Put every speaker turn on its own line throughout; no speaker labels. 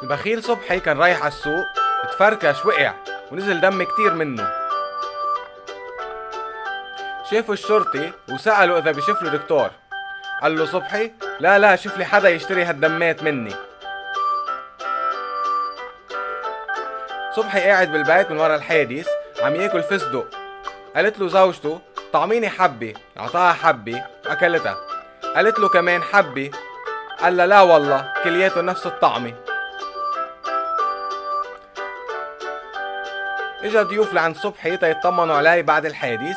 البخيل صبحي كان رايح على السوق، تفركش وقع ونزل دم كتير منه. شافه الشرطي وسأله إذا بيشوف له دكتور. قال له صبحي: لا لا، شوف لي حدا يشتري هالدمات مني. صبحي قاعد بالبيت من ورا الحادث عم ياكل فستق. قالت له زوجته: طعميني حبة. اعطاها حبة اكلتها. قالت له كمان حبة. قال لا والله كلياته نفس الطعمة. اجا ضيوف لعند صبحي تيطمنوا عليه بعد الحادث.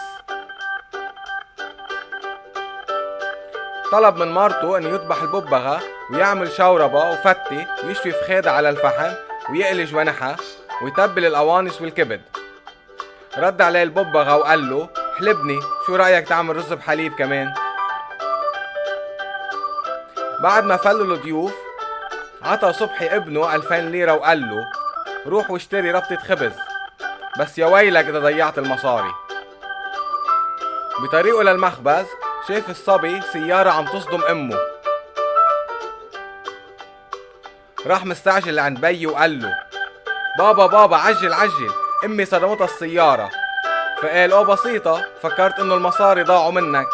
طلب من مرته انه يذبح الببغاء ويعمل شوربة وفتة ويشفي فخادها على الفحم ويقلي جوانحها ويتبل القوانص والكبد. رد عليه الببغاء وقال له: حلبني، شو رأيك تعمل رز بحليب كمان؟ بعد ما فلوا الضيوف عطى صبحي ابنه 2000 ليرة وقال له: روح واشتري ربطة خبز، بس يا ويلك إذا ضيعت المصاري. بطريقه للمخبز شاف الصبي سيارة عم تصدم أمه. راح مستعجل لعند بي وقال له: بابا بابا، عجل عجل، أمي صدمتها السيارة. فقال: بسيطة، فكرت إنه المصاري ضاعوا منك.